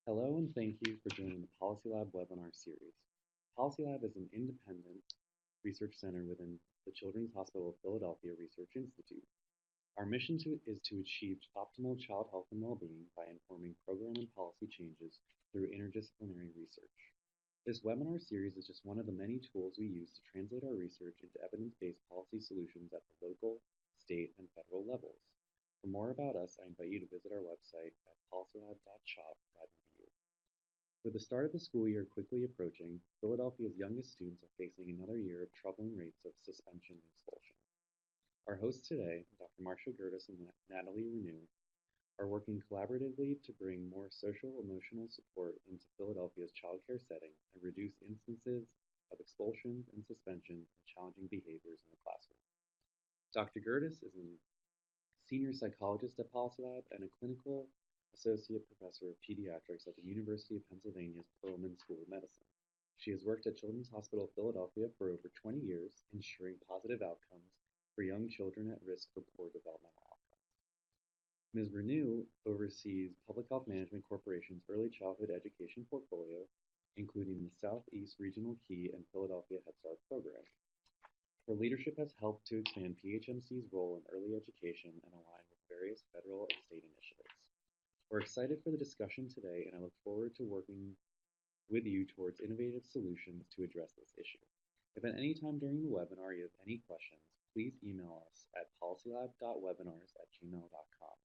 Hello and thank you for joining the PolicyLab webinar series. PolicyLab is an independent research center within the Children's Hospital of Philadelphia Research Institute. Our mission is to achieve optimal child health and well-being by informing program and policy changes through interdisciplinary research. This webinar series is just one of the many tools we use to translate our research into evidence-based policy solutions at the local, state, and federal levels. For more about us, I invite you to visit our website at policylab.webinars. With the start of the school year quickly approaching, Philadelphia's youngest students are facing another year of troubling rates of suspension and expulsion. Our hosts today, Dr. Marsha, Gerdes, and Natalie Renew, are working collaboratively to bring more social-emotional support into Philadelphia's childcare setting and reduce instances of expulsions and suspensions and challenging behaviors in the classroom. Dr. Gerdes is a senior psychologist at PolicyLab and a clinical associate professor of pediatrics at the University of Pennsylvania's Perelman School of Medicine. She has worked at Children's Hospital of Philadelphia for over 20 years, ensuring positive outcomes for young children at risk for poor developmental outcomes. Ms. Renew oversees Public Health Management Corporation's early childhood education portfolio, including the Southeast Regional Key and Philadelphia Head Start programs. Her leadership has helped to expand PHMC's role in early education and align with various federal and state initiatives. We're excited for the discussion today, and I look forward to working with you towards innovative solutions to address this issue. If at any time during the webinar you have any questions, please email us at policylab.webinars@gmail.com.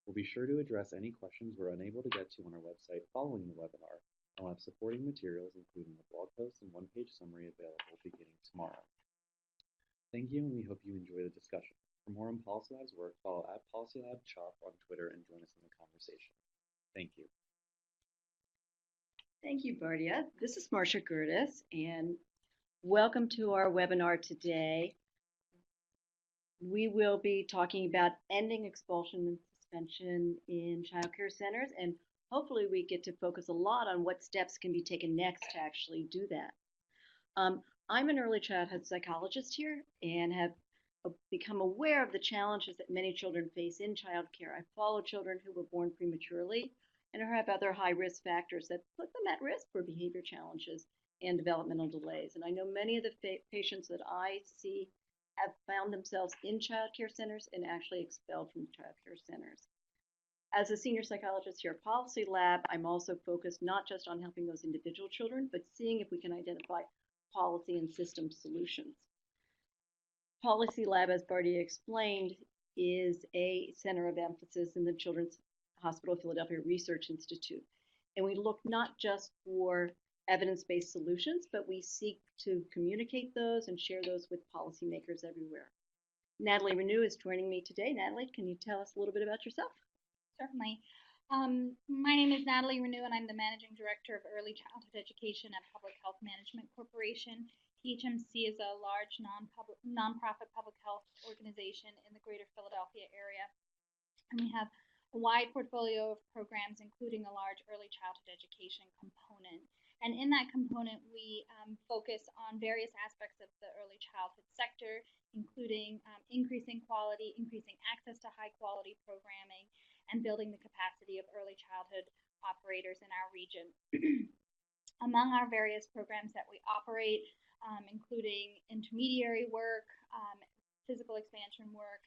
We'll be sure to address any questions we're unable to get to on our website following the webinar, and we'll have supporting materials, including a blog post and one-page summary available beginning tomorrow. Thank you, and we hope you enjoy the discussion. For more on PolicyLab's work, follow at PolicyLabChop on Twitter and join us in the conversation. Thank you. Thank you, Bardia. This is Marsha Gerdes, and welcome to our webinar today. We will be talking about ending expulsion and suspension in child care centers, and hopefully we get to focus a lot on what steps can be taken next to actually do that. I'm an early childhood psychologist here and have become aware of the challenges that many children face in childcare. I follow children who were born prematurely and who have other high-risk factors that put them at risk for behavior challenges and developmental delays. And I know many of the patients that I see have found themselves in childcare centers and actually expelled from childcare centers. As a senior psychologist here at PolicyLab, I'm also focused not just on helping those individual children, but seeing if we can identify policy and system solutions. PolicyLab, as Bardia explained, is a center of emphasis in the Children's Hospital of Philadelphia Research Institute. And we look not just for evidence-based solutions, but we seek to communicate those and share those with policymakers everywhere. Natalie Renew is joining me today. Natalie, can you tell us a little bit about yourself? Certainly. My name is Natalie Renew, and I'm the Managing Director of Early Childhood Education at Public Health Management Corporation. PHMC is a large nonprofit public health organization in the greater Philadelphia area. And we have a wide portfolio of programs, including a large early childhood education component. And in that component, we focus on various aspects of the early childhood sector, including increasing quality, increasing access to high quality programming, and building the capacity of early childhood operators in our region. Among our various programs that we operate, including intermediary work, physical expansion work,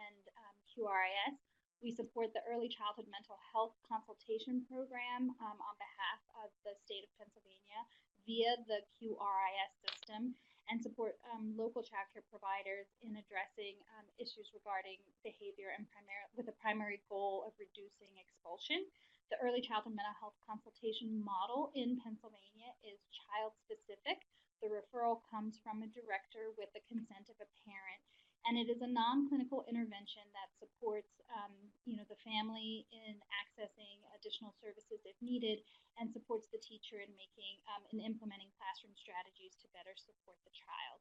and QRIS, we support the Early Childhood Mental Health Consultation Program on behalf of the state of Pennsylvania via the QRIS system, and support local child care providers in addressing issues regarding behavior and with the primary goal of reducing expulsion. The early childhood mental health consultation model in Pennsylvania is child specific. The referral comes from a director with the consent of a parent, and it is a non-clinical intervention that supports the family in accessing additional services if needed, and supports the teacher in making and implementing classroom strategies to better support the child.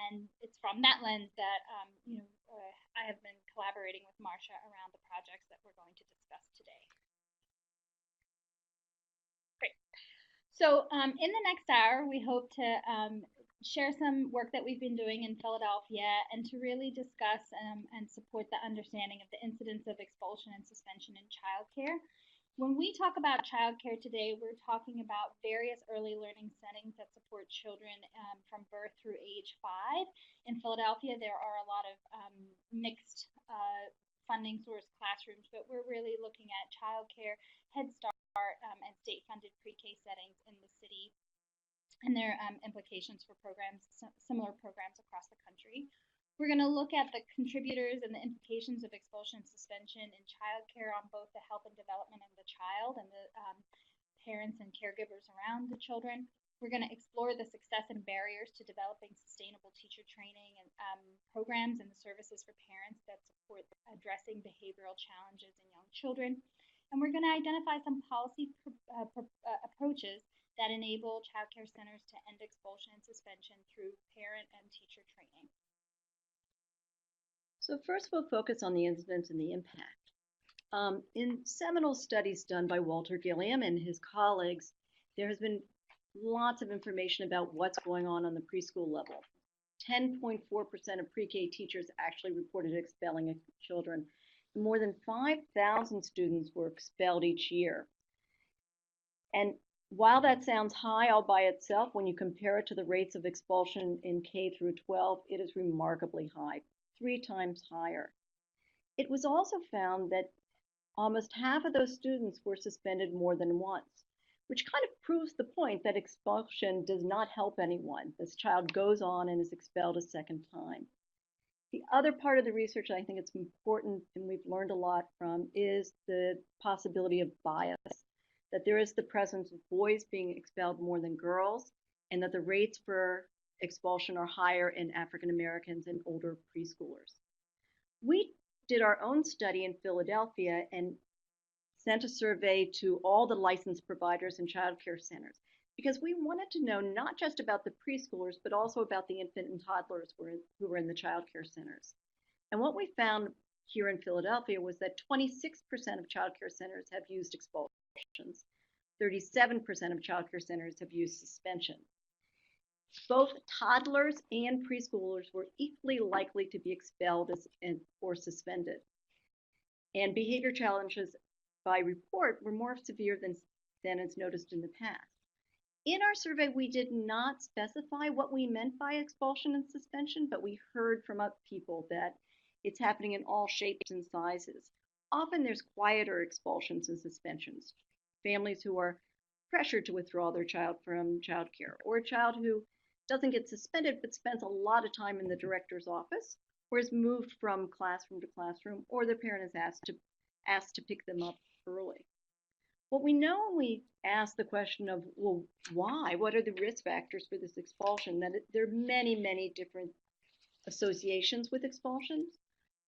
And it's from that lens that I have been collaborating with Marsha around the projects that we're going to discuss today. Great. So in the next hour, we hope to share some work that we've been doing in Philadelphia and to really discuss and support the understanding of the incidence of expulsion and suspension in childcare. When we talk about childcare today, we're talking about various early learning settings that support children from birth through age 5. In Philadelphia, there are a lot of mixed funding source classrooms, but we're really looking at childcare, Head Start, and state-funded pre-K settings in the city and their implications for programs, similar programs across the country. We're going to look at the contributors and the implications of expulsion and suspension in childcare on both the health and development of the child and the parents and caregivers around the children. We're going to explore the success and barriers to developing sustainable teacher training and programs and the services for parents that support addressing behavioral challenges in young children. And we're going to identify some policy approaches that enable child care centers to end expulsion and suspension through parent and teacher training. So first we'll focus on the incidence and the impact. In seminal studies done by Walter Gilliam and his colleagues, there has been lots of information about what's going on the preschool level. 10.4% of pre-K teachers actually reported expelling children. More than 5,000 students were expelled each year. And while that sounds high all by itself, when you compare it to the rates of expulsion in K through 12, it is remarkably high. 3 times higher. It was also found that almost half of those students were suspended more than once, which kind of proves the point that expulsion does not help anyone. This child goes on and is expelled a second time. The other part of the research I think it's important and we've learned a lot from is the possibility of bias, that there is the presence of boys being expelled more than girls, and that the rates for expulsion are higher in African Americans and older preschoolers. We did our own study in Philadelphia and sent a survey to all the licensed providers and child care centers because we wanted to know not just about the preschoolers, but also about the infant and toddlers who were in the child care centers. And what we found here in Philadelphia was that 26% of child care centers have used expulsions. 37% of child care centers have used suspension. Both toddlers and preschoolers were equally likely to be expelled or suspended. And behavior challenges by report were more severe than is noticed in the past. In our survey, we did not specify what we meant by expulsion and suspension, but we heard from people that it's happening in all shapes and sizes. Often there's quieter expulsions and suspensions. Families who are pressured to withdraw their child from childcare, or a child who doesn't get suspended but spends a lot of time in the director's office, or is moved from classroom to classroom, or the parent is asked to pick them up early. What we know when we ask the question of, well, why? What are the risk factors for this expulsion? That there are many, many different associations with expulsions.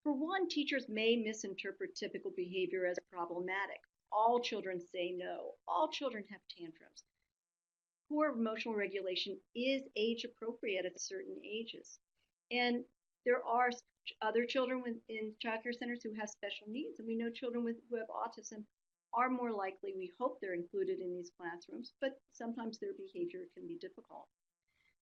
For one, teachers may misinterpret typical behavior as problematic. All children say no. All children have tantrums. Poor emotional regulation is age appropriate at certain ages. And there are other children in child care centers who have special needs. And we know children who have autism are more likely, we hope they're included in these classrooms, but sometimes their behavior can be difficult.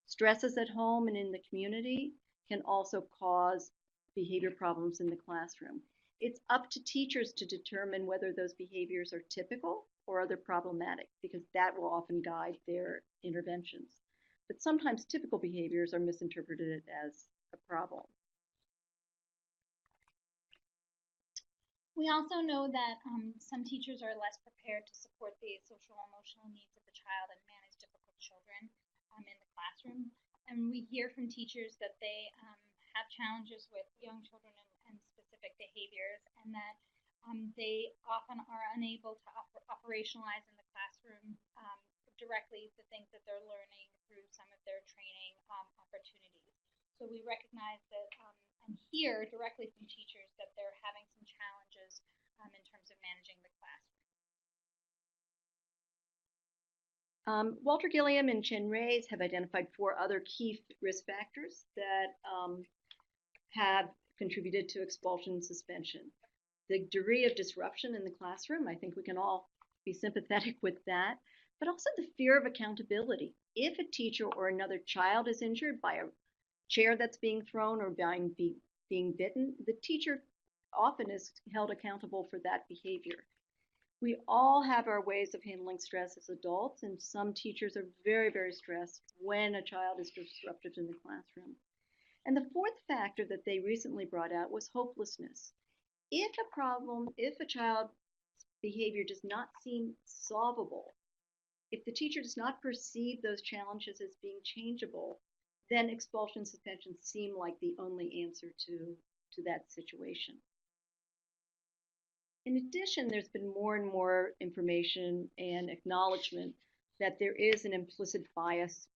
Stresses at home and in the community can also cause behavior problems in the classroom. It's up to teachers to determine whether those behaviors are typical or are they problematic, because that will often guide their interventions. But sometimes typical behaviors are misinterpreted as a problem. We also know that some teachers are less prepared to support the social and emotional needs of the child and manage difficult children in the classroom. And we hear from teachers that they have challenges with young children and specific behaviors, and that they often are unable to operationalize in the classroom directly the things that they're learning through some of their training opportunities. So we recognize that and hear directly from teachers that they're having some challenges in terms of managing the classroom. Walter Gilliam and Chen Reyes have identified 4 other key risk factors that have contributed to expulsion and suspension. The degree of disruption in the classroom, I think we can all be sympathetic with that, but also the fear of accountability. If a teacher or another child is injured by a chair that's being thrown or being bitten, the teacher often is held accountable for that behavior. We all have our ways of handling stress as adults, and some teachers are very, very stressed when a child is disrupted in the classroom. And the fourth factor that they recently brought out was hopelessness. If a child's behavior does not seem solvable, if the teacher does not perceive those challenges as being changeable, then expulsion suspensions seem like the only answer to that situation. In addition, there's been more and more information and acknowledgement that there is an implicit bias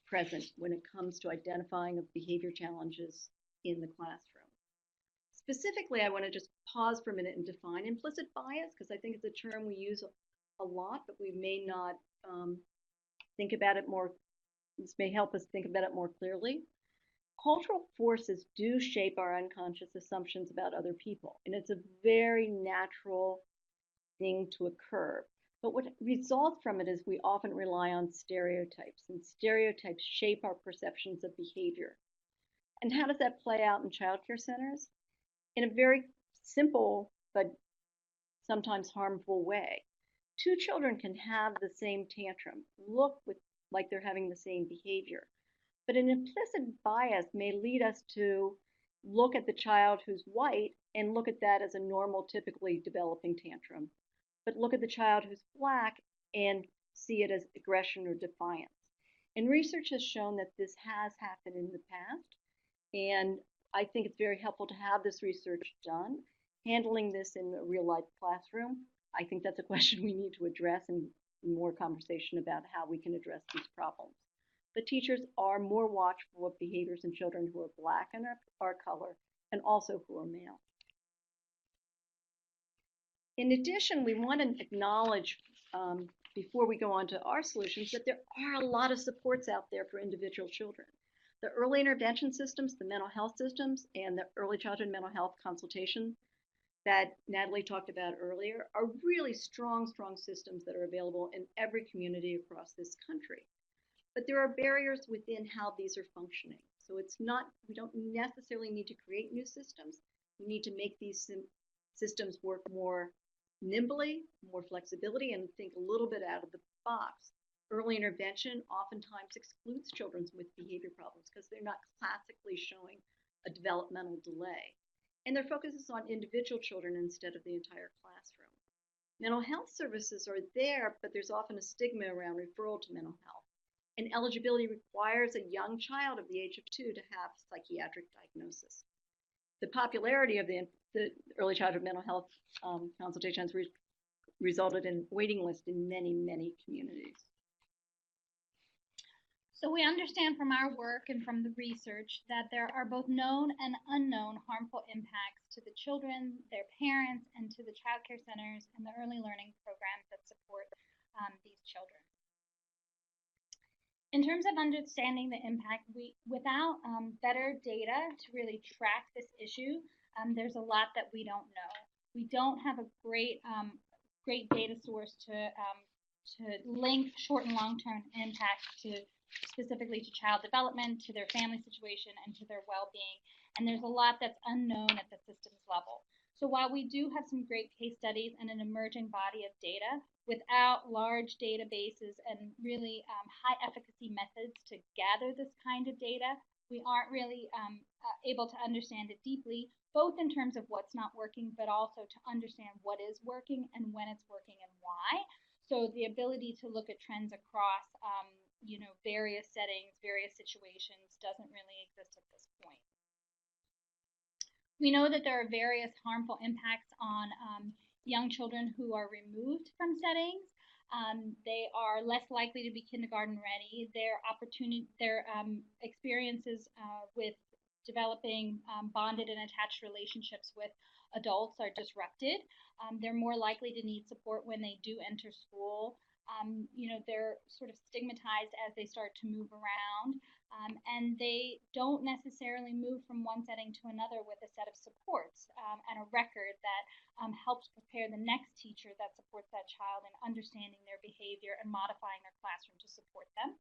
present when it comes to identifying of behavior challenges in the classroom. Specifically, I want to just pause for a minute and define implicit bias, because I think it's a term we use a lot, but we may not think about it more. This may help us think about it more clearly. Cultural forces do shape our unconscious assumptions about other people, and it's a very natural thing to occur. But what results from it is we often rely on stereotypes, and stereotypes shape our perceptions of behavior. And how does that play out in childcare centers? In a very simple but sometimes harmful way. Two children can have the same tantrum, look like they're having the same behavior. But an implicit bias may lead us to look at the child who's white and look at that as a normal, typically developing tantrum, but look at the child who's black and see it as aggression or defiance. And research has shown that this has happened in the past, and I think it's very helpful to have this research done. Handling this in a real-life classroom, I think that's a question we need to address and more conversation about how we can address these problems. But teachers are more watchful of behaviors in children who are black and are color, and also who are male. In addition, we want to acknowledge, before we go on to our solutions, that there are a lot of supports out there for individual children. The early intervention systems, the mental health systems, and the early childhood mental health consultation that Natalie talked about earlier are really strong systems that are available in every community across this country. But there are barriers within how these are functioning. So we don't necessarily need to create new systems. We need to make these systems work more nimbly, more flexibility, and think a little bit out of the box. Early intervention oftentimes excludes children with behavior problems because they're not classically showing a developmental delay. And their focus is on individual children instead of the entire classroom. Mental health services are there, but there's often a stigma around referral to mental health. And eligibility requires a young child of the age of 2 to have psychiatric diagnosis. The popularity of the early childhood mental health consultations resulted in waiting lists in many, many communities. So we understand from our work and from the research that there are both known and unknown harmful impacts to the children, their parents, and to the child care centers and the early learning programs that support these children. In terms of understanding the impact, without better data to really track this issue, there's a lot that we don't know. We don't have a great data source to link short and long-term impacts specifically to child development, to their family situation, and to their well-being. And there's a lot that's unknown at the systems level. So while we do have some great case studies and an emerging body of data, without large databases and really high efficacy methods to gather this kind of data, we aren't really able to understand it deeply, both in terms of what's not working, but also to understand what is working and when it's working and why. So the ability to look at trends across various settings, various situations doesn't really exist at this point. We know that there are various harmful impacts on young children who are removed from settings. They are less likely to be kindergarten ready. Their experiences with developing bonded and attached relationships with adults are disrupted. They're more likely to need support when they do enter school. They're sort of stigmatized as they start to move around, and they don't necessarily move from one setting to another with a set of supports and a record that helps prepare the next teacher that supports that child in understanding their behavior and modifying their classroom to support them.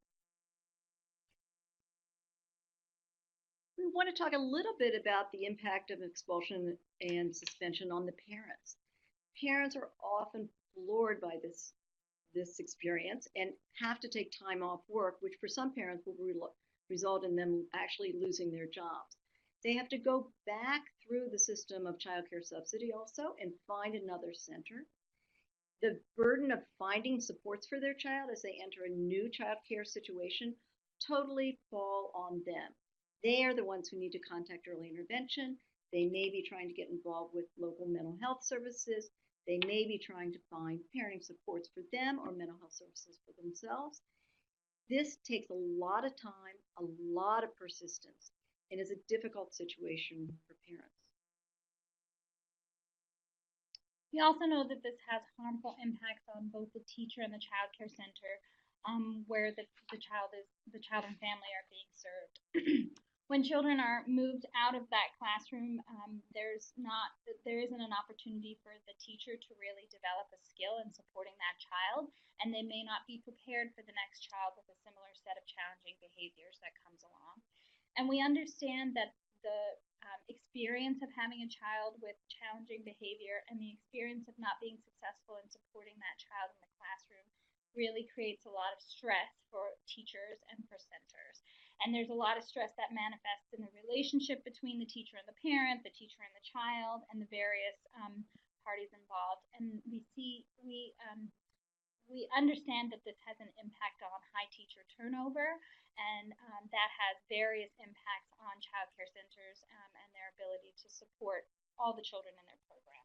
We want to talk a little bit about the impact of expulsion and suspension on the parents. Parents are often floored by this experience and have to take time off work, which for some parents will result in them actually losing their jobs. They have to go back through the system of child care subsidy also and find another center. The burden of finding supports for their child as they enter a new child care situation totally fall on them. They are the ones who need to contact early intervention. They may be trying to get involved with local mental health services. They may be trying to find parenting supports for them or mental health services for themselves. This takes a lot of time, a lot of persistence, and is a difficult situation for parents. We also know that this has harmful impacts on both the teacher and the child care center, where the child and family are being served. When children are moved out of that classroom, there isn't an opportunity for the teacher to really develop a skill in supporting that child, and they may not be prepared for the next child with a similar set of challenging behaviors that comes along. And we understand that the experience of having a child with challenging behavior and the experience of not being successful in supporting that child in the classroom really creates a lot of stress for teachers and for centers. And there's a lot of stress that manifests in the relationship between the teacher and the parent, the teacher and the child, and the various parties involved. And we understand that this has an impact on high teacher turnover, and that has various impacts on child care centers and their ability to support all the children in their program.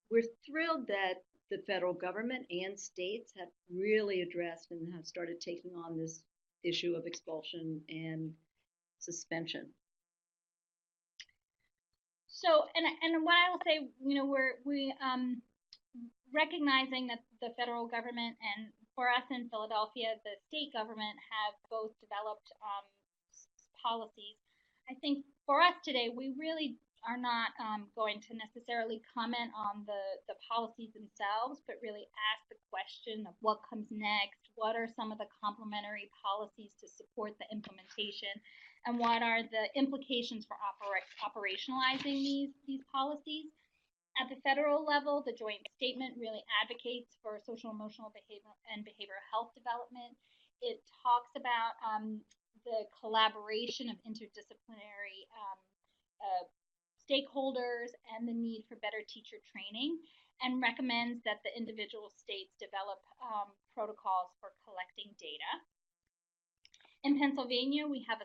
We're thrilled that the federal government and states have really addressed and have started taking on this issue of expulsion and suspension. So, and what I will say, we're recognizing that the federal government and for us in Philadelphia, the state government have both developed policies. I think for us today, we really are not going to necessarily comment on the policies themselves, but really ask the question of what comes next, what are some of the complementary policies to support the implementation, and what are the implications for operationalizing these policies. At the federal level, the joint statement really advocates for social, emotional, and behavioral health development. It talks about the collaboration of interdisciplinary stakeholders and the need for better teacher training, and recommends that the individual states develop protocols for collecting data. In Pennsylvania, we have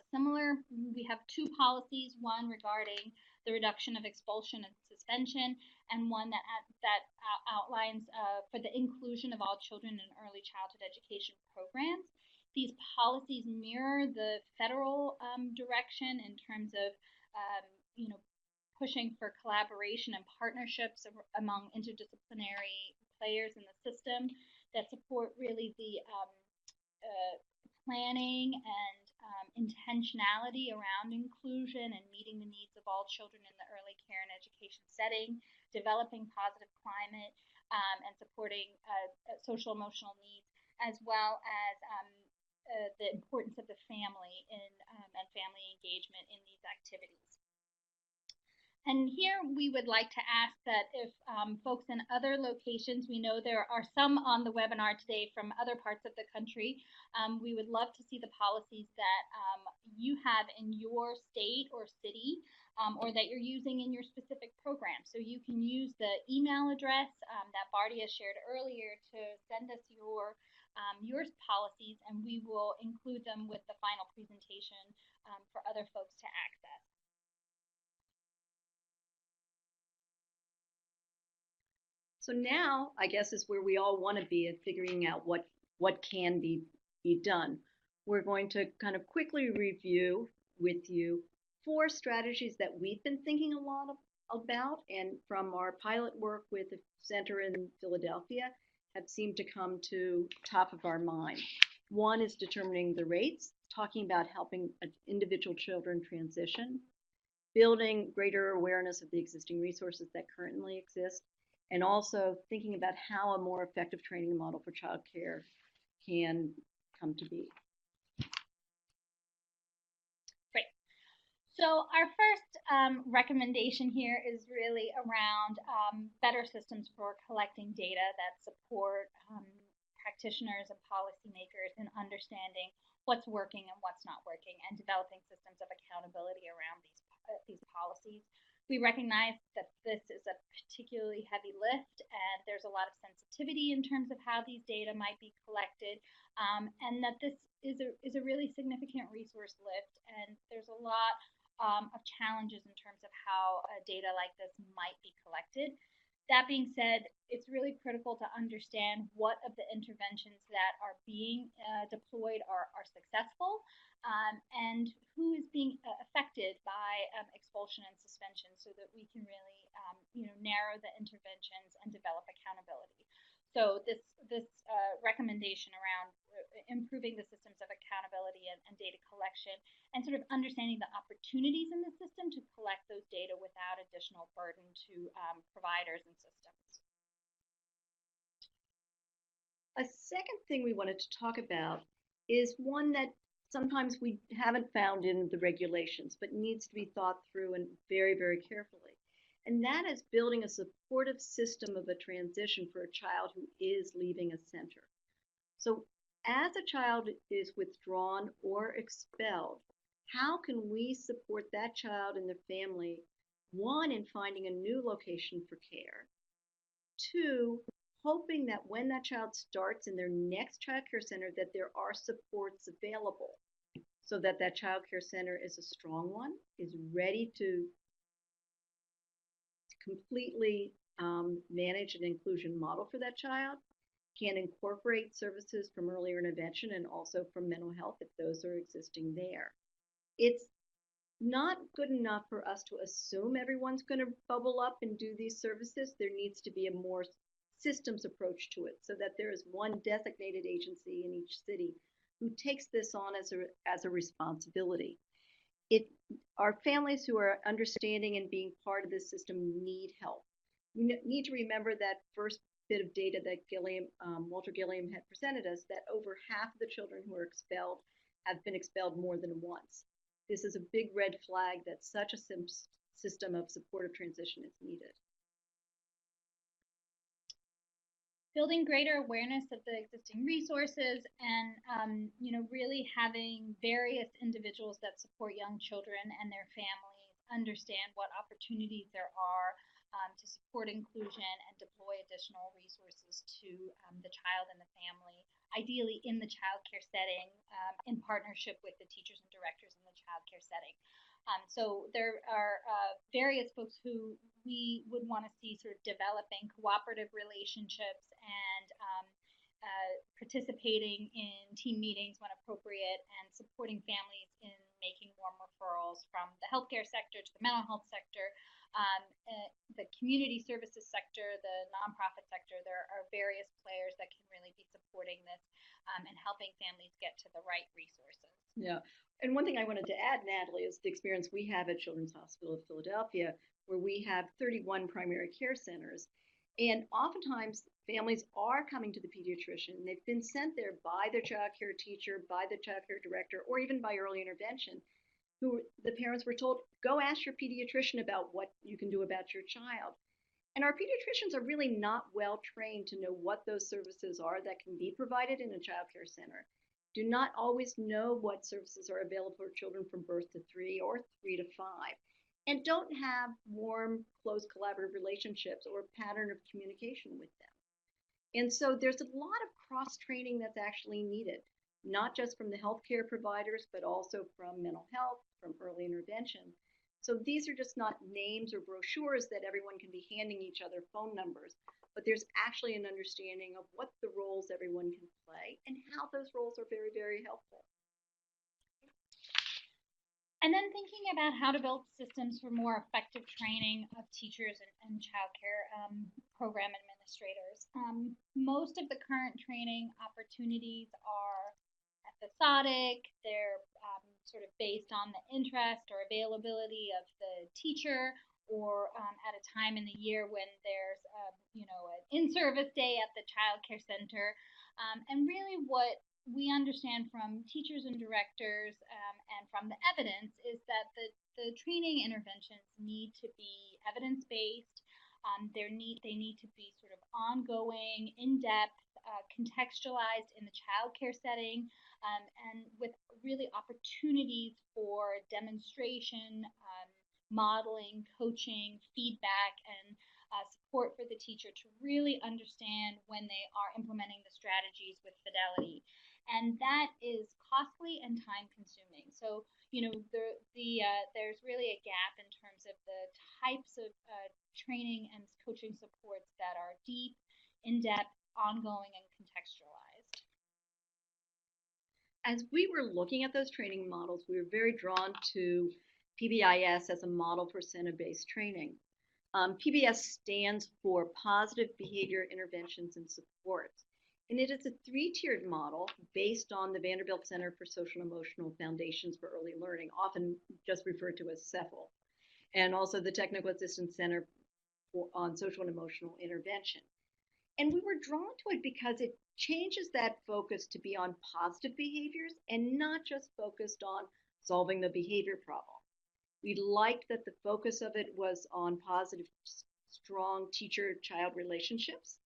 two policies, one regarding the reduction of expulsion and suspension, and one that outlines for the inclusion of all children in early childhood education programs. These policies mirror the federal direction in terms of pushing for collaboration and partnerships among interdisciplinary players in the system that support really the planning and intentionality around inclusion and meeting the needs of all children in the early care and education setting, developing positive climate, and supporting social emotional needs, as well as the importance of the family and family engagement in these activities. And here we would like to ask that if folks in other locations, we know there are some on the webinar today from other parts of the country, we would love to see the policies that you have in your state or city or that you're using in your specific program. So you can use the email address that Bardia shared earlier to send us your policies, and we will include them with the final presentation for other folks to access. So now, I guess, is where we all want to be at figuring out what can be done. We're going to kind of quickly review with you 4 strategies that we've been thinking a lot about, and from our pilot work with a center in Philadelphia have seemed to come to top of our mind. One is determining the rates, talking about helping individual children transition, building greater awareness of the existing resources that currently exist, and also thinking about how a more effective training model for child care can come to be. Great. So our first recommendation here is really around better systems for collecting data that support practitioners and policymakers in understanding what's working and what's not working, and developing systems of accountability around these policies. We recognize that this is a particularly heavy lift, and there's a lot of sensitivity in terms of how these data might be collected, and that this is a really significant resource lift, and there's a lot of challenges in terms of how data like this might be collected. That being said, it's really critical to understand what of the interventions that are being deployed are successful, and who is being affected by expulsion and suspension, so that we can really narrow the interventions and develop accountability. So this recommendation around improving the systems of accountability and data collection, and sort of understanding the opportunities in the system to collect those data without additional burden to providers and systems. A second thing we wanted to talk about is one that sometimes we haven't found in the regulations, but needs to be thought through and very, very carefully. And that is building a supportive system of a transition for a child who is leaving a center. So as a child is withdrawn or expelled, how can we support that child and their family, one, in finding a new location for care, two, hoping that when that child starts in their next child care center, that there are supports available, so that that child care center is a strong one, is ready to completely manage an inclusion model for that child, can incorporate services from earlier intervention and also from mental health if those are existing there. It's not good enough for us to assume everyone's going to bubble up and do these services. There needs to be a more systems approach to it, so that there is one designated agency in each city who takes this on as a responsibility. Our families who are understanding and being part of this system need help. We need to remember that first bit of data that Walter Gilliam had presented us, that over half of the children who are expelled have been expelled more than once. This is a big red flag that such a system of supportive transition is needed. Building greater awareness of the existing resources, and really having various individuals that support young children and their families understand what opportunities there are to support inclusion and deploy additional resources to the child and the family, ideally in the child care setting, in partnership with the teachers and directors in the child care setting. So there are various folks who we would want to see sort of developing cooperative relationships and participating in team meetings when appropriate, and supporting families in making warm referrals from the healthcare sector to the mental health sector, the community services sector, the nonprofit sector. There are various players that can really be supporting this and helping families get to the right resources. Yeah. And one thing I wanted to add, Natalie, is the experience we have at Children's Hospital of Philadelphia, where we have 31 primary care centers. And oftentimes, families are coming to the pediatrician. They've been sent there by their child care teacher, by the child care director, or even by early intervention, who the parents were told, go ask your pediatrician about what you can do about your child. And our pediatricians are really not well trained to know what those services are that can be provided in a child care center, do not always know what services are available for children from birth to 3 or 3 to 5, and don't have warm, close collaborative relationships or a pattern of communication with them. And so there's a lot of cross-training that's actually needed, not just from the healthcare providers, but also from mental health, from early intervention. So these are just not names or brochures that everyone can be handing each other phone numbers, but there's actually an understanding of what the roles everyone can play and how those roles are very, very helpful. And then thinking about how to build systems for more effective training of teachers and childcare program administrators. Most of the current training opportunities are episodic. They're sort of based on the interest or availability of the teacher, or at a time in the year when there's an in-service day at the child care center. And really what we understand from teachers and directors and from the evidence is that the training interventions need to be evidence-based. They need to be sort of ongoing, in-depth, contextualized in the childcare setting, and with really opportunities for demonstration, modeling, coaching, feedback, and support for the teacher to really understand when they are implementing the strategies with fidelity. And that is costly and time consuming. So, there's really a gap in terms of the types of training and coaching supports that are deep, in-depth, ongoing, and contextualized. As we were looking at those training models, we were very drawn to PBIS as a model for center-based training. PBIS stands for Positive Behavior Interventions and Supports, and it is a three-tiered model based on the Vanderbilt Center for Social and Emotional Foundations for Early Learning, often just referred to as CEFL, and also the Technical Assistance Center on Social and Emotional Intervention. And we were drawn to it because it changes that focus to be on positive behaviors and not just focused on solving the behavior problem. We liked that the focus of it was on positive, strong teacher-child relationships,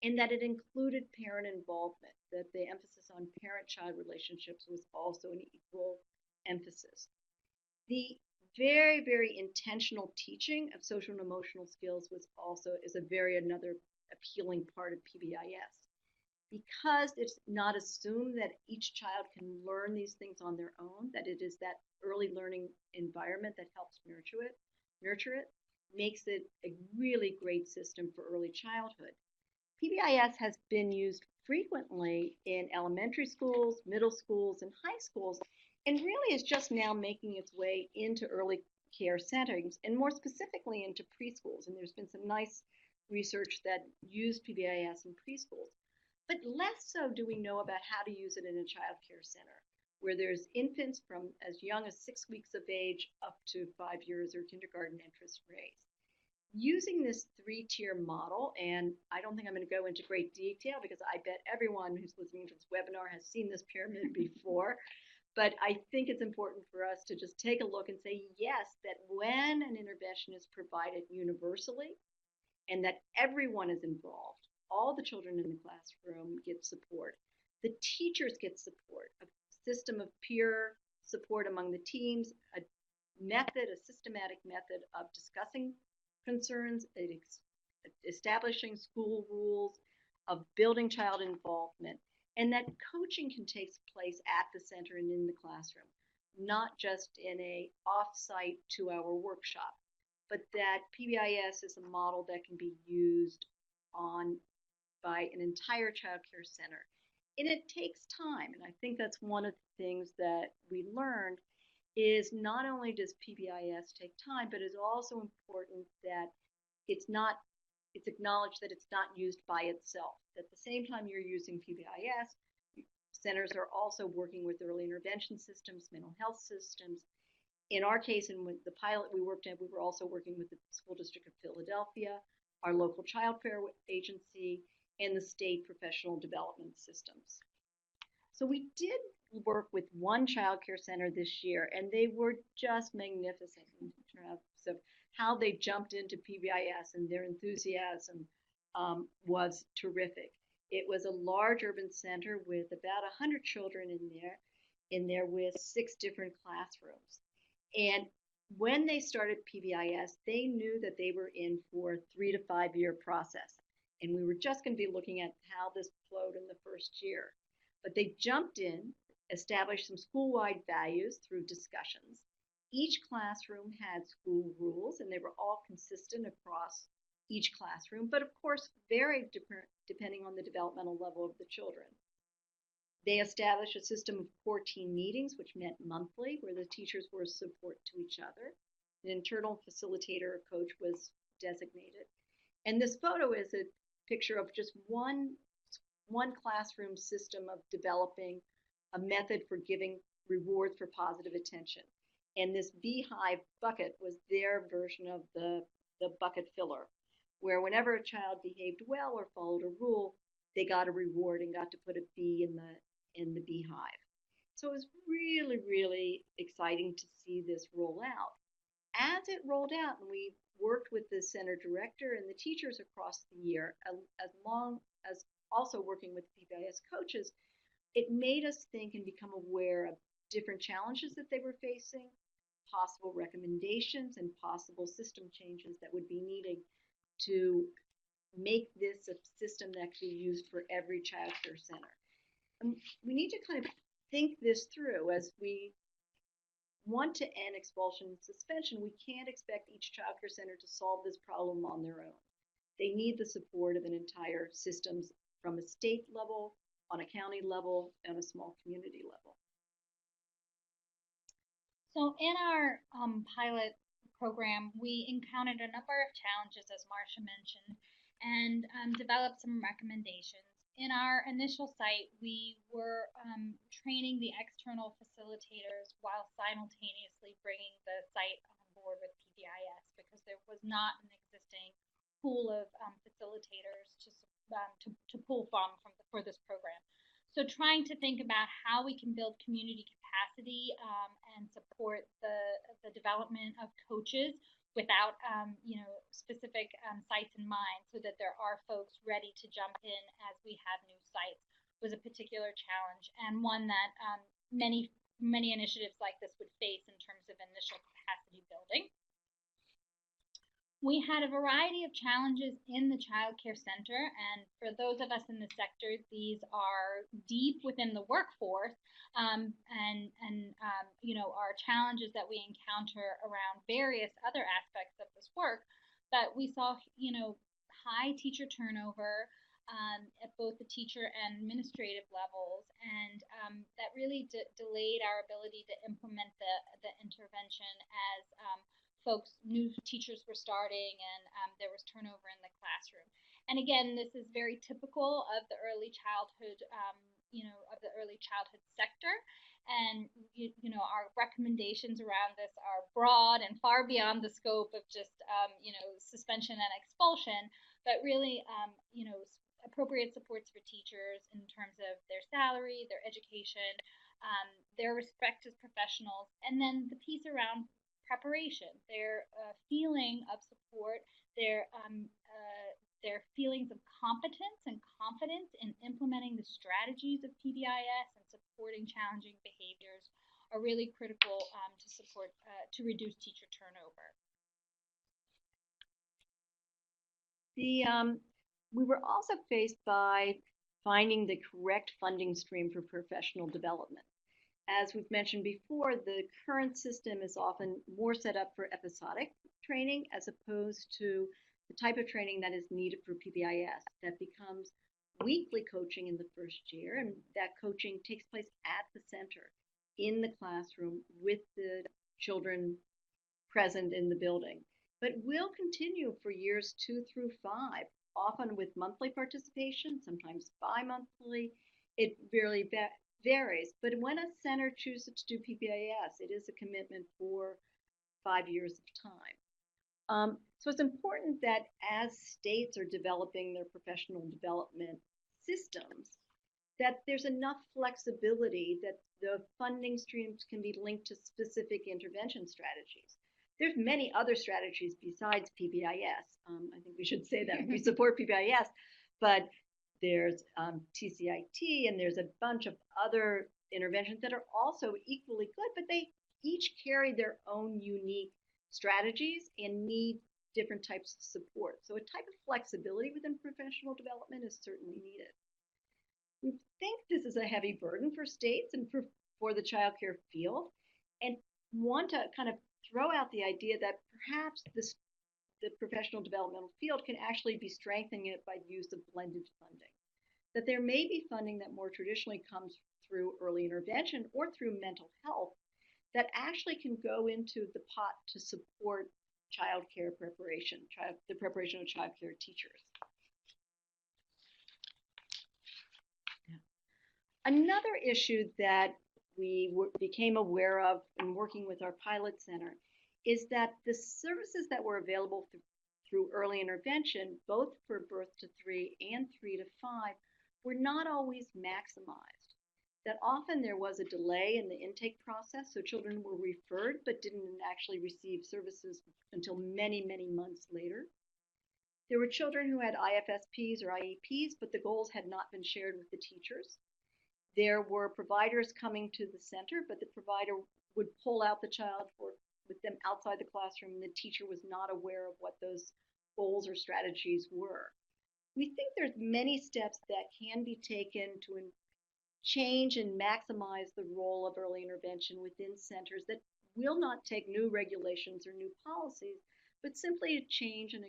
and that it included parent involvement, that the emphasis on parent-child relationships was also an equal emphasis. The very, very intentional teaching of social and emotional skills is another appealing part of PBIS. Because it's not assumed that each child can learn these things on their own, that it is that early learning environment that helps nurture it, makes it a really great system for early childhood. PBIS has been used frequently in elementary schools, middle schools, and high schools, and really is just now making its way into early care settings, and more specifically into preschools. And there's been some nice research that used PBIS in preschools. But less so do we know about how to use it in a child care center, where there's infants from as young as 6 weeks of age up to 5 years or kindergarten interest rates. Using this three-tier model, and I don't think I'm going to go into great detail because I bet everyone who's listening to this webinar has seen this pyramid before, but I think it's important for us to just take a look and say, yes, that when an intervention is provided universally and that everyone is involved, all the children in the classroom get support. The teachers get support, a system of peer support among the teams, a systematic method of discussing concerns, establishing school rules, of building child involvement, and that coaching can take place at the center and in the classroom, not just in a off-site 2-hour workshop, but that PBIS is a model that can be used by an entire child care center. And it takes time, and I think that's one of the things that we learned is not only does PBIS take time, but it's also important that it's acknowledged that it's not used by itself. At the same time you're using PBIS, centers are also working with early intervention systems, mental health systems. In our case, and with the pilot we worked at, we were also working with the School District of Philadelphia, our local child care agency, and the state professional development systems. So we did work with one child care center this year, and they were just magnificent in terms of how they jumped into PBIS, and their enthusiasm was terrific. It was a large urban center with about 100 children in there with 6 different classrooms. And when they started PBIS, they knew that they were in for a 3 to 5 year process. And we were just going to be looking at how this flowed in the first year. But they jumped in, established some school-wide values through discussions. Each classroom had school rules, and they were all consistent across each classroom, but of course very different depending on the developmental level of the children. They established a system of core team meetings, which met monthly, where the teachers were support to each other. An internal facilitator or coach was designated. And this photo is a picture of just one classroom system of developing a method for giving rewards for positive attention. And this beehive bucket was their version of the bucket filler, where whenever a child behaved well or followed a rule, they got a reward and got to put a bee in the Beehive. So it was really, really exciting to see this roll out. As it rolled out, and we worked with the center director and the teachers across the year, as long as also working with PBIS coaches, it made us think and become aware of different challenges that they were facing, possible recommendations, and possible system changes that would be needed to make this a system that could be used for every child care center. And we need to kind of think this through as we want to end expulsion and suspension. We can't expect each child care center to solve this problem on their own. They need the support of an entire system from a state level, on a county level, and a small community level. So in our pilot program, we encountered a number of challenges, as Marsha mentioned, and developed some recommendations. In our initial site, we were training the external facilitators while simultaneously bringing the site on board with PBIS, because there was not an existing pool of facilitators to pull from for this program. So trying to think about how we can build community capacity and support the development of coaches without specific sites in mind, so that there are folks ready to jump in as we have new sites, was a particular challenge, and one that many initiatives like this would face in terms of initial capacity building. We had a variety of challenges in the child care center, and for those of us in the sector, these are deep within the workforce, and are challenges that we encounter around various other aspects of this work. But we saw, high teacher turnover at both the teacher and administrative levels, and that really delayed our ability to implement the intervention as new teachers were starting, and there was turnover in the classroom. And again, this is very typical of the early childhood, of the early childhood sector. And our recommendations around this are broad and far beyond the scope of just suspension and expulsion, but really appropriate supports for teachers in terms of their salary, their education, their respect as professionals, and then the piece around preparation, their feeling of support, their feelings of competence and confidence in implementing the strategies of PBIS and supporting challenging behaviors are really critical to support to reduce teacher turnover. We were also faced by finding the correct funding stream for professional development. As we've mentioned before, the current system is often more set up for episodic training as opposed to the type of training that is needed for PBIS that becomes weekly coaching in the first year, and that coaching takes place at the center, in the classroom, with the children present in the building. But will continue for years 2 through 5, often with monthly participation, sometimes bi-monthly. It really varies, but when a center chooses to do PBIS, it is a commitment for 5 years of time. So it's important that as states are developing their professional development systems, that there's enough flexibility that the funding streams can be linked to specific intervention strategies. There's many other strategies besides PBIS. I think we should say that we support PBIS, but there's TCIT, and there's a bunch of other interventions that are also equally good, but they each carry their own unique strategies and need different types of support. So a type of flexibility within professional development is certainly needed. We think this is a heavy burden for states and for the child care field, and want to kind of throw out the idea that perhaps the professional developmental field can actually be strengthening it by the use of blended funding. That there may be funding that more traditionally comes through early intervention or through mental health that actually can go into the pot to support child care preparation, the preparation of child care teachers. Another issue that we became aware of in working with our pilot center is that the services that were available through early intervention, both for birth to 3 and 3 to 5, were not always maximized. that often there was a delay in the intake process, so children were referred but didn't actually receive services until many, many months later. There were children who had IFSPs or IEPs, but the goals had not been shared with the teachers. There were providers coming to the center, but the provider would pull out the child with them outside the classroom, and the teacher was not aware of what those goals or strategies were. We think there's many steps that can be taken to change and maximize the role of early intervention within centers that will not take new regulations or new policies, but simply to change and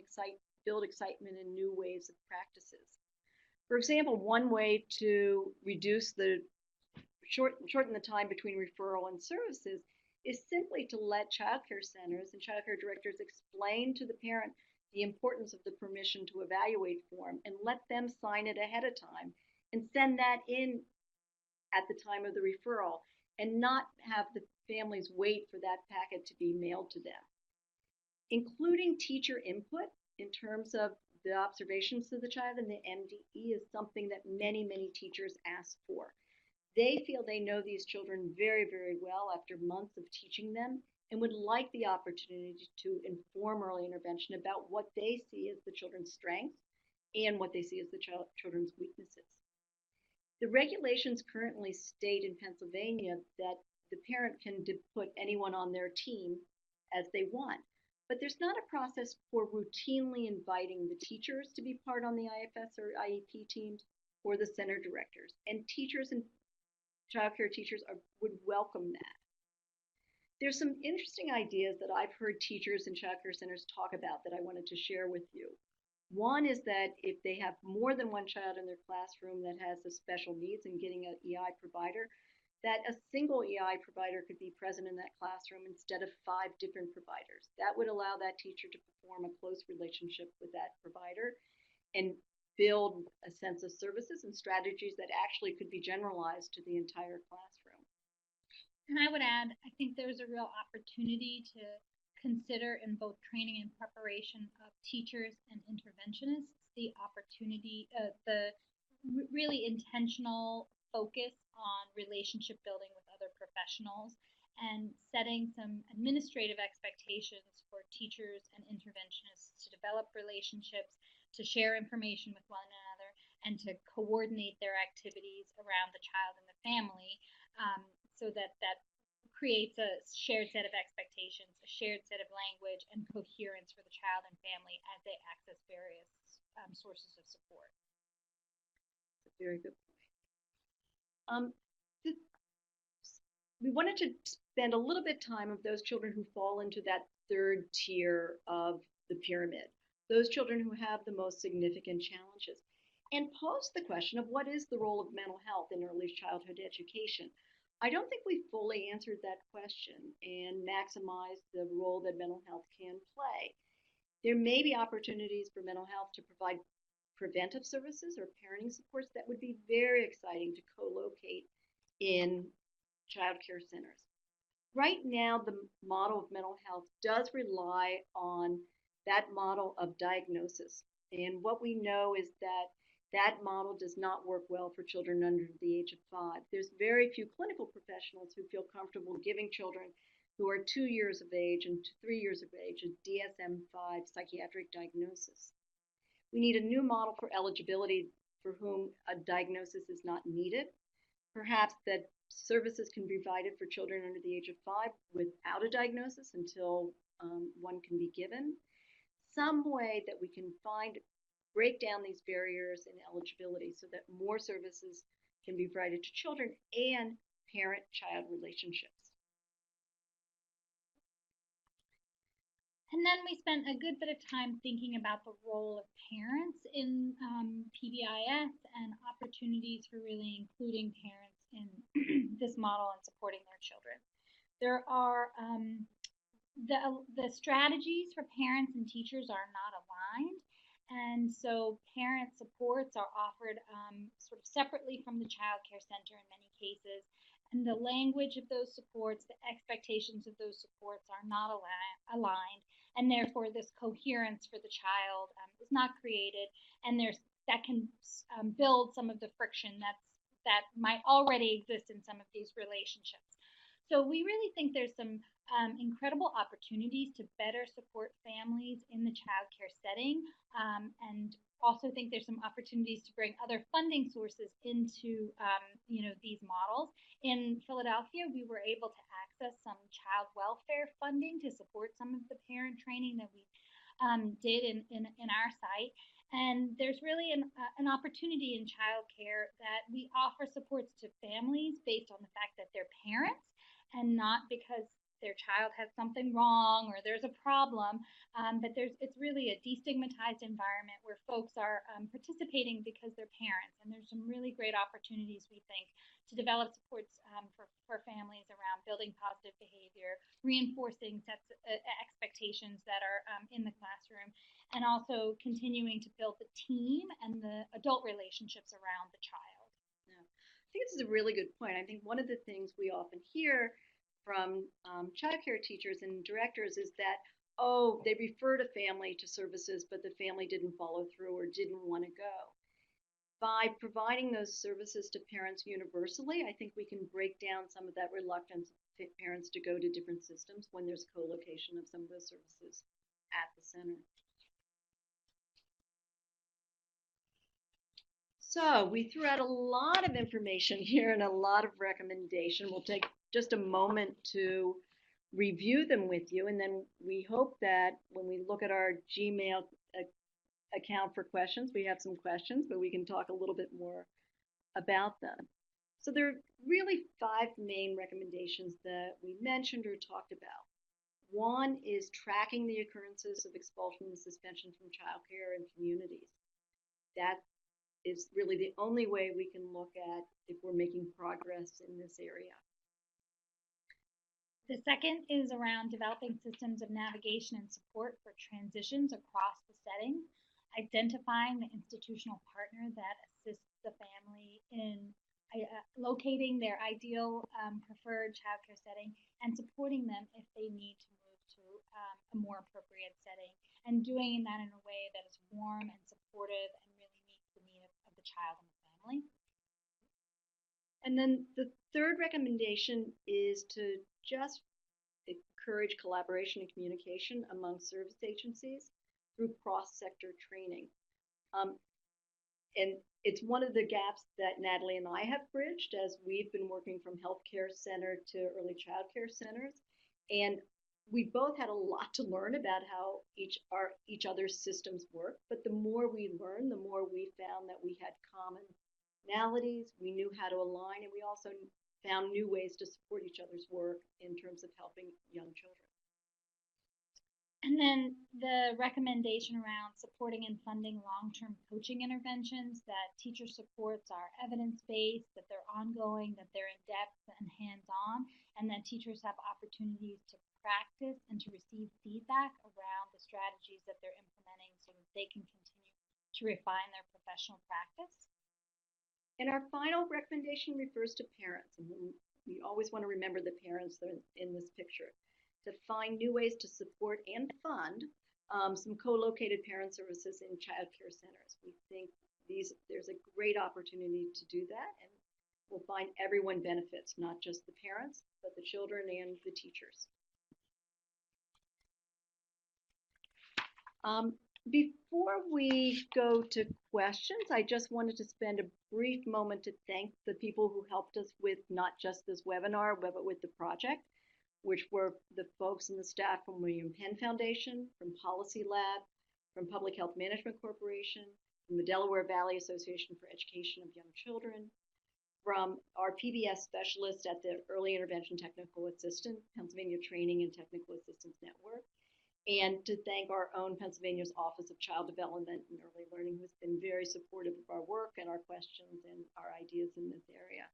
build excitement in new ways of practices. For example, one way to shorten the time between referral and services is simply to let child care centers and child care directors explain to the parent the importance of the permission to evaluate form and let them sign it ahead of time and send that in at the time of the referral and not have the families wait for that packet to be mailed to them. Including teacher input in terms of the observations of the child and the MDE is something that many, many teachers ask for. They feel they know these children very, very well after months of teaching them and would like the opportunity to inform early intervention about what they see as the children's strengths and what they see as the children's weaknesses. The regulations currently state in Pennsylvania that the parent can put anyone on their team as they want, but there's not a process for routinely inviting the teachers to be part on the IFS or IEP teams or the center directors, and teachers and child care teachers would welcome that. There's some interesting ideas that I've heard teachers and child care centers talk about that I wanted to share with you. One is that if they have more than one child in their classroom that has a special needs and getting an EI provider, that a single EI provider could be present in that classroom instead of 5 different providers. That would allow that teacher to perform a close relationship with that provider and build a sense of services and strategies that actually could be generalized to the entire classroom. And I would add, I think there's a real opportunity to consider in both training and preparation of teachers and interventionists the opportunity, the really intentional focus on relationship building with other professionals and setting some administrative expectations for teachers and interventionists to develop relationships, to share information with one another, and to coordinate their activities around the child and the family, so that creates a shared set of expectations, a shared set of language, and coherence for the child and family as they access various sources of support. That's a very good point. We wanted to spend a little bit of time of those children who fall into that third tier of the pyramid, those children who have the most significant challenges, and pose the question of what is the role of mental health in early childhood education. I don't think we fully answered that question and maximized the role that mental health can play. There may be opportunities for mental health to provide preventive services or parenting supports that would be very exciting to co-locate in child care centers. Right now, the model of mental health does rely on that model of diagnosis. And what we know is that that model does not work well for children under the age of 5. There's very few clinical professionals who feel comfortable giving children who are 2 years of age and 3 years of age a DSM-5 psychiatric diagnosis. We need a new model for eligibility for whom a diagnosis is not needed. Perhaps that services can be provided for children under the age of 5 without a diagnosis until one can be given. Some way that we can break down these barriers in eligibility so that more services can be provided to children and parent-child relationships. And then we spent a good bit of time thinking about the role of parents in PBIS and opportunities for really including parents in this model and supporting their children. There are the strategies for parents and teachers are not aligned. And so parent supports are offered sort of separately from the child care center in many cases. And the language of those supports, the expectations of those supports are not aligned. And therefore, this coherence for the child is not created. And that can build some of the friction that's that might already exist in some of these relationships. So we really think there's some incredible opportunities to better support families in the childcare setting, and also think there's some opportunities to bring other funding sources into these models. In Philadelphia, we were able to access some child welfare funding to support some of the parent training that we did in our site. And there's really an opportunity in childcare that we offer supports to families based on the fact that they're parents and not because their child has something wrong or there's a problem, but it's really a destigmatized environment where folks are participating because they're parents. And there's some really great opportunities, we think, to develop supports for families around building positive behavior, reinforcing sets expectations that are in the classroom, and also continuing to build the team and the adult relationships around the child. Yeah. I think this is a really good point. I think one of the things we often hear from childcare teachers and directors is that, oh, they referred a family to services, but the family didn't follow through or didn't want to go. By providing those services to parents universally, I think we can break down some of that reluctance of parents to go to different systems when there's co-location of some of those services at the center. So we threw out a lot of information here and a lot of recommendation. We'll take just a moment to review them with you, and then we hope that when we look at our Gmail account for questions, we have some questions, but we can talk a little bit more about them. So there are really 5 main recommendations that we mentioned or talked about. One is tracking the occurrences of expulsion and suspension from childcare and communities. That is really the only way we can look at if we're making progress in this area. The second is around developing systems of navigation and support for transitions across the setting, identifying the institutional partner that assists the family in locating their ideal preferred childcare setting and supporting them if they need to move to a more appropriate setting, and doing that in a way that is warm and supportive and really meets the need of the child and the family. And then the third recommendation is to just encourage collaboration and communication among service agencies through cross-sector training. And it's one of the gaps that Natalie and I have bridged as we've been working from healthcare center to early childcare centers. And we both had a lot to learn about how each other's systems work. But the more we learned, the more we found that we had commonalities, we knew how to align, and we also found new ways to support each other's work in terms of helping young children. And then the recommendation around supporting and funding long-term coaching interventions, that teacher supports are evidence-based, that they're ongoing, that they're in-depth and hands-on, and that teachers have opportunities to practice and to receive feedback around the strategies that they're implementing so that they can continue to refine their professional practice. And our final recommendation refers to parents, and we always want to remember the parents that are in this picture, to find new ways to support and fund some co-located parent services in child care centers. We think there's a great opportunity to do that, and we'll find everyone benefits, not just the parents, but the children and the teachers. Before we go to questions, I just wanted to spend a brief moment to thank the people who helped us with not just this webinar, but with the project, which were the folks and the staff from William Penn Foundation, from PolicyLab, from Public Health Management Corporation, from the Delaware Valley Association for Education of Young Children, from our PBIS specialist at the Early Intervention Technical Assistant, Pennsylvania Training and Technical Assistance Network, and to thank our own Pennsylvania's Office of Child Development and Early Learning, who's been very supportive of our work and our questions and our ideas in this area.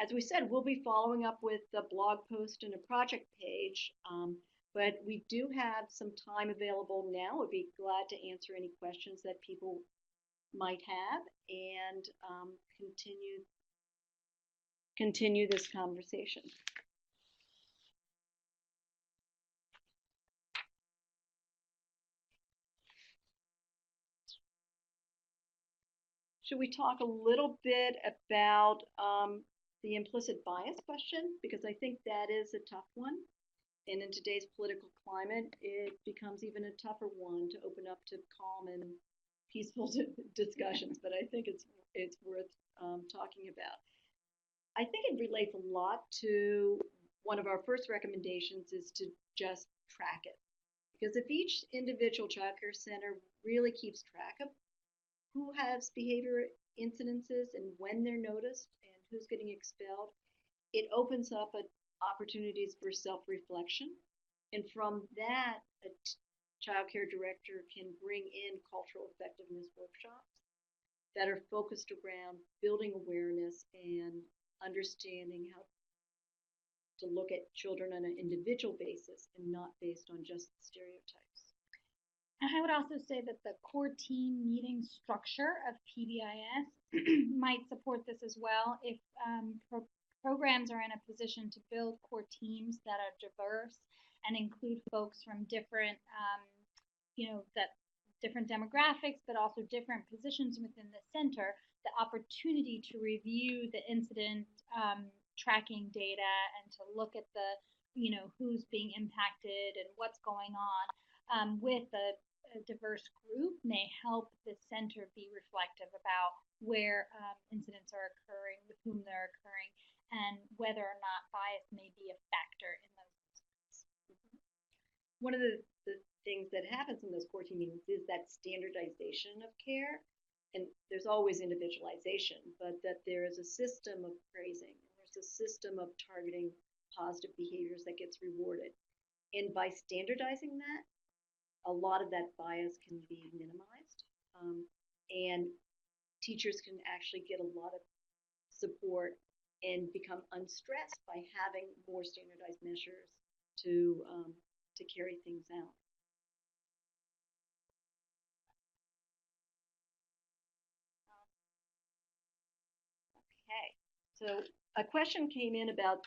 As we said, we'll be following up with a blog post and a project page, but we do have some time available now. We'd be glad to answer any questions that people might have and continue this conversation. Should we talk a little bit about the implicit bias question? Because I think that is a tough one. And in today's political climate, it becomes even a tougher one to open up to calm and peaceful discussions. But I think it's worth talking about. I think it relates a lot to one of our first recommendations is to just track it. Because if each individual childcare center really keeps track of who has behavior incidences and when they're noticed and who's getting expelled, it opens up opportunities for self-reflection. And from that, a childcare director can bring in cultural effectiveness workshops that are focused around building awareness and understanding how to look at children on an individual basis and not based on just stereotypes. And I would also say that the core team meeting structure of PBIS might support this as well. If programs are in a position to build core teams that are diverse and include folks from different, different demographics, but also different positions within the center, the opportunity to review the incident tracking data and to look at the, who's being impacted and what's going on with a diverse group may help the center be reflective about where incidents are occurring, with whom they're occurring, and whether or not bias may be a factor in those incidents. One of the things that happens in those core team meetings is that standardization of care. And there's always individualization, but that there is a system of praising. There's a system of targeting positive behaviors that gets rewarded. And by standardizing that, a lot of that bias can be minimized. And teachers can actually get a lot of support and become unstressed by having more standardized measures to carry things out. Okay, so a question came in about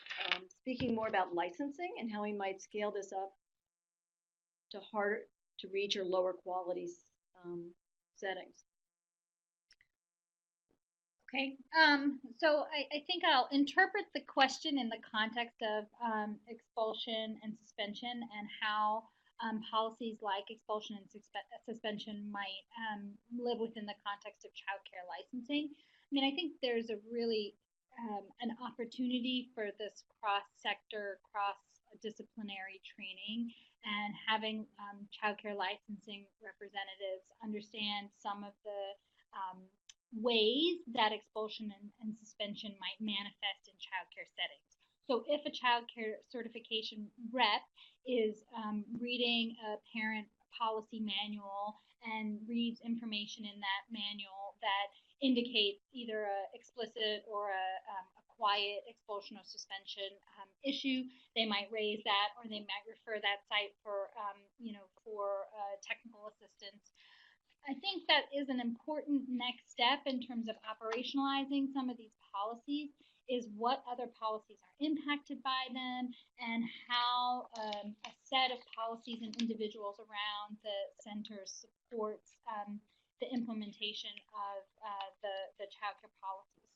speaking more about licensing and how we might scale this up to harder to reach or lower quality settings. Okay, so I think I'll interpret the question in the context of expulsion and suspension and how policies like expulsion and suspension might live within the context of childcare licensing. I mean, I think there's a really an opportunity for this cross-sector, cross-disciplinary training, and having childcare licensing representatives understand some of the ways that expulsion and suspension might manifest in childcare settings. So if a childcare certification rep is reading a parent policy manual and reads information in that manual that indicates either an explicit or a quiet expulsion or suspension issue, they might raise that, or they might refer that site for technical assistance. I think that is an important next step in terms of operationalizing some of these policies, is what other policies are impacted by them and how a set of policies and individuals around the center supports the implementation of the childcare policies.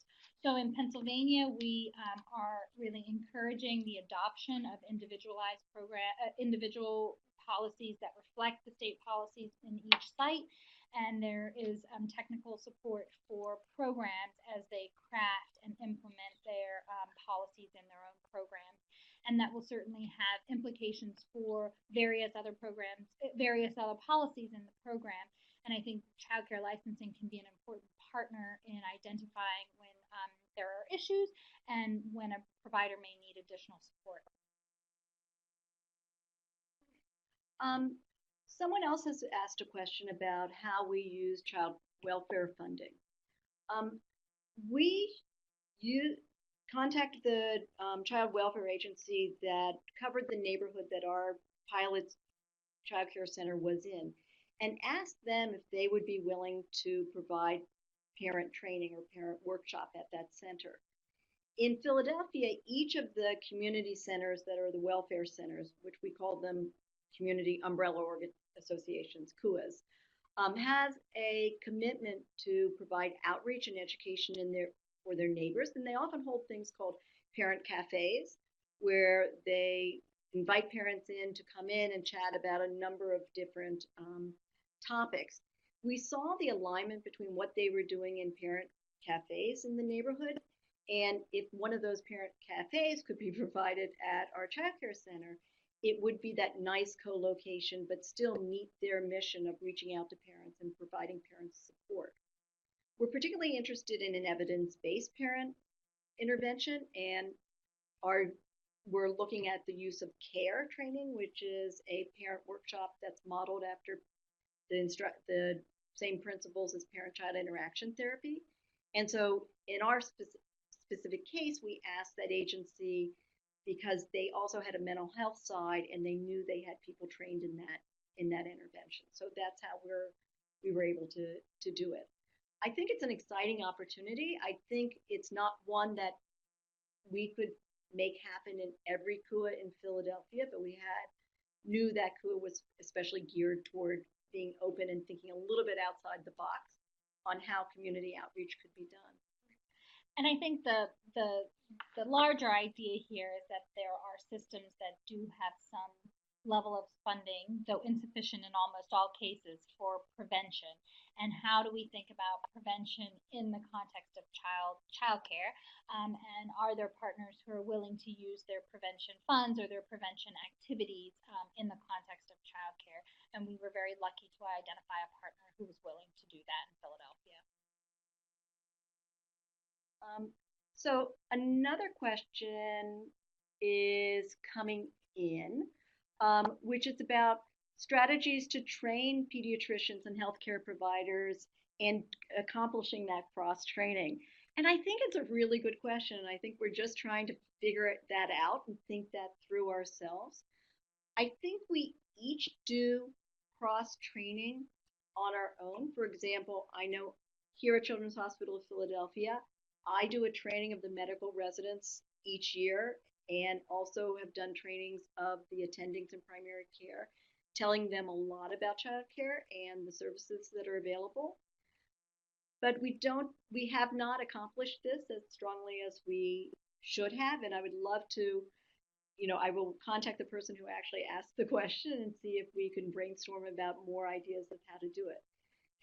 So in Pennsylvania, we are really encouraging the adoption of individualized individual policies that reflect the state policies in each site. And there is technical support for programs as they craft and implement their policies in their own programs. And that will certainly have implications for various other programs, various other policies in the program. And I think childcare licensing can be an important partner in identifying when there are issues and when a provider may need additional support. Someone else has asked a question about how we use child welfare funding. We contacted the child welfare agency that covered the neighborhood that our pilot child care center was in and asked them if they would be willing to provide parent training or parent workshop at that center. In Philadelphia, each of the community centers that are the welfare centers, which we call them community umbrella associations, CUAs, has a commitment to provide outreach and education for their neighbors, and they often hold things called parent cafes, where they invite parents in to come in and chat about a number of different topics. We saw the alignment between what they were doing in parent cafes in the neighborhood, and if one of those parent cafes could be provided at our childcare center, it would be that nice co-location, but still meet their mission of reaching out to parents and providing parents support. We're particularly interested in an evidence-based parent intervention, and we're looking at the use of CARE training, which is a parent workshop that's modeled after the same principles as parent-child interaction therapy. And so in our specific case, we asked that agency, because they also had a mental health side and they knew they had people trained in that intervention. So that's how we were able to do it. I think it's an exciting opportunity. I think it's not one that we could make happen in every KUA in Philadelphia, but we knew that KUA was especially geared toward being open and thinking a little bit outside the box on how community outreach could be done. And I think the larger idea here is that there are systems that do have some level of funding, though insufficient in almost all cases, for prevention. And how do we think about prevention in the context of childcare? And are there partners who are willing to use their prevention funds or their prevention activities in the context of childcare? And we were very lucky to identify a partner who was willing to do that in Philadelphia. So another question is coming in, which is about strategies to train pediatricians and healthcare providers and accomplishing that cross-training. And I think it's a really good question. I think we're just trying to figure that out and think that through ourselves. I think we each do cross-training on our own. For example, I know here at Children's Hospital of Philadelphia, I do a training of the medical residents each year, and also have done trainings of the attendings in primary care, telling them a lot about childcare and the services that are available. But we have not accomplished this as strongly as we should have, and I would love to, I will contact the person who actually asked the question and see if we can brainstorm about more ideas of how to do it.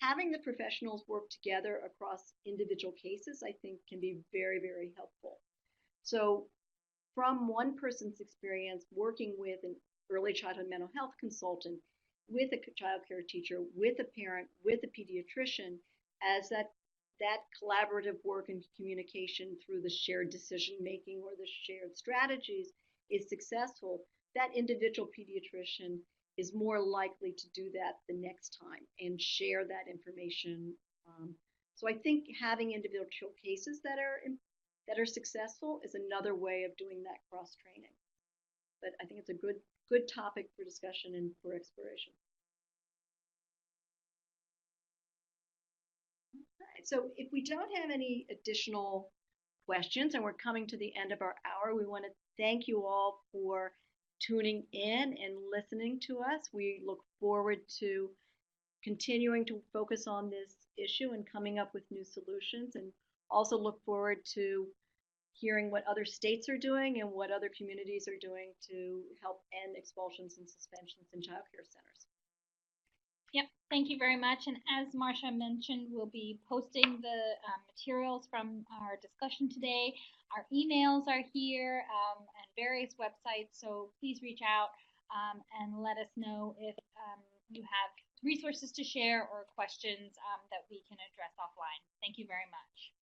Having the professionals work together across individual cases, I think, can be very, very helpful. So from one person's experience working with an early childhood mental health consultant, with a childcare teacher, with a parent, with a pediatrician, as that collaborative work and communication through the shared decision making or the shared strategies is successful, that individual pediatrician is more likely to do that the next time and share that information. So I think having individual cases that are successful is another way of doing that cross training. But I think it's a good topic for discussion and for exploration. Okay, so if we don't have any additional questions and we're coming to the end of our hour, we want to thank you all for tuning in and listening to us. We look forward to continuing to focus on this issue and coming up with new solutions, and also look forward to hearing what other states are doing and what other communities are doing to help end expulsions and suspensions in childcare centers. Yep, thank you very much. And as Marsha mentioned, we'll be posting the materials from our discussion today. Our emails are here and various websites, so please reach out and let us know if you have resources to share or questions that we can address offline. Thank you very much.